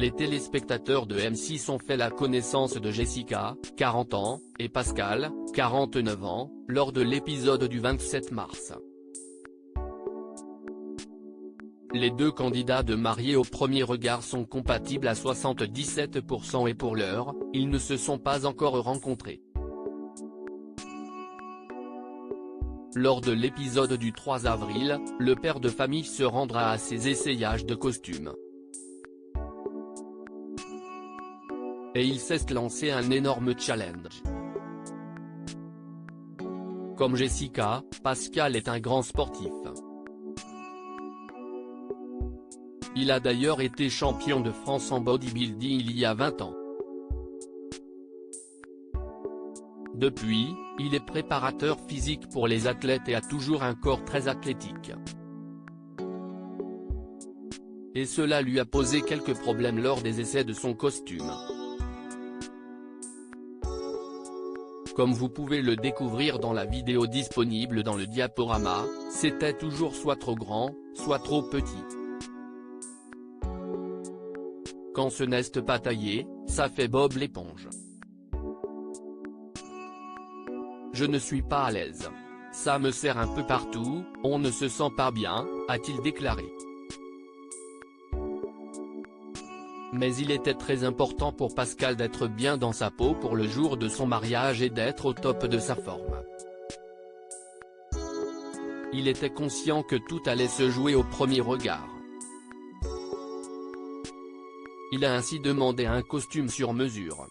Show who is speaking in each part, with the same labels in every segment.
Speaker 1: Les téléspectateurs de M6 ont fait la connaissance de Jessica, 40 ans, et Pascal, 49 ans, lors de l'épisode du 27 mars. Les deux candidats de Mariés au premier regard sont compatibles à 77% et pour l'heure, ils ne se sont pas encore rencontrés. Lors de l'épisode du 3 avril, le père de famille se rendra à ses essayages de costumes. Et il s'est lancé un énorme challenge. Comme Jessica, Pascal est un grand sportif. Il a d'ailleurs été champion de France en bodybuilding il y a 20 ans. Depuis, il est préparateur physique pour les athlètes et a toujours un corps très athlétique. Et cela lui a posé quelques problèmes lors des essais de son costume. Comme vous pouvez le découvrir dans la vidéo disponible dans le diaporama, c'était toujours soit trop grand, soit trop petit. Quand ce n'est pas taillé, ça fait Bob l'éponge. Je ne suis pas à l'aise. Ça me serre un peu partout, on ne se sent pas bien, a-t-il déclaré. Mais il était très important pour Pascal d'être bien dans sa peau pour le jour de son mariage et d'être au top de sa forme. Il était conscient que tout allait se jouer au premier regard. Il a ainsi demandé un costume sur mesure.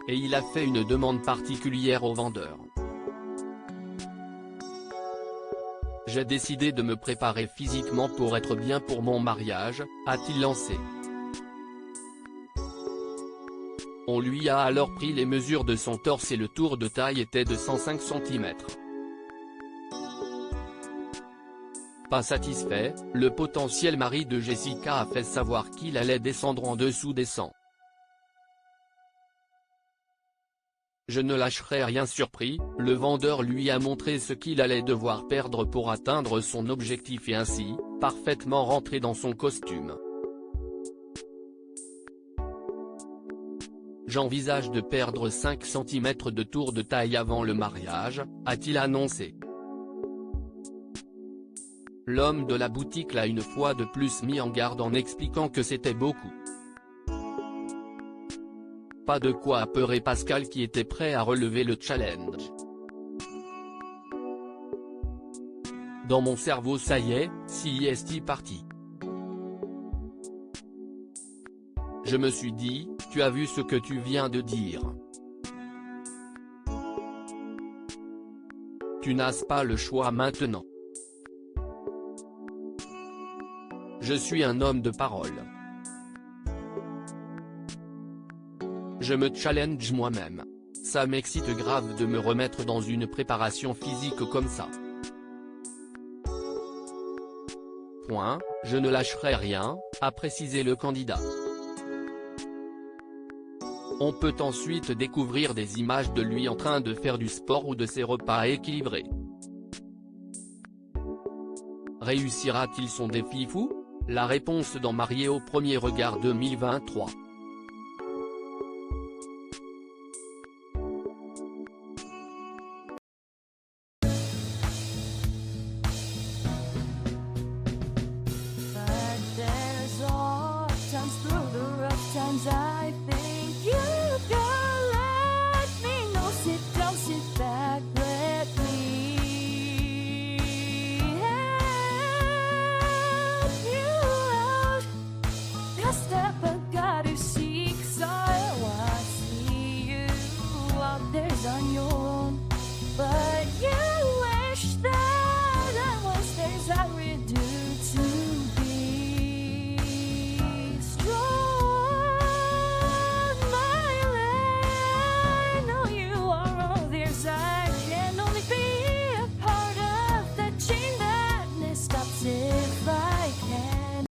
Speaker 1: Et il a fait une demande particulière au vendeur. J'ai décidé de me préparer physiquement pour être bien pour mon mariage, a-t-il lancé. On lui a alors pris les mesures de son torse et le tour de taille était de 105 cm. Pas satisfait, le potentiel mari de Jessica a fait savoir qu'il allait descendre en dessous des 100. Je ne lâcherai rien. Surpris, le vendeur lui a montré ce qu'il allait devoir perdre pour atteindre son objectif et ainsi, parfaitement rentrer dans son costume. J'envisage de perdre 5 cm de tour de taille avant le mariage, a-t-il annoncé. L'homme de la boutique l'a une fois de plus mis en garde en expliquant que c'était beaucoup. Pas de quoi apeurer Pascal qui était prêt à relever le challenge. Dans mon cerveau ça y est, c'est parti. Je me suis dit, tu as vu ce que tu viens de dire. Tu n'as pas le choix maintenant. Je suis un homme de parole. Je me challenge moi-même. Ça m'excite grave de me remettre dans une préparation physique comme ça. Je ne lâcherai rien, a précisé le candidat. On peut ensuite découvrir des images de lui en train de faire du sport ou de ses repas équilibrés. Réussira-t-il son défi fou? La réponse dans Mariés au premier regard 2023.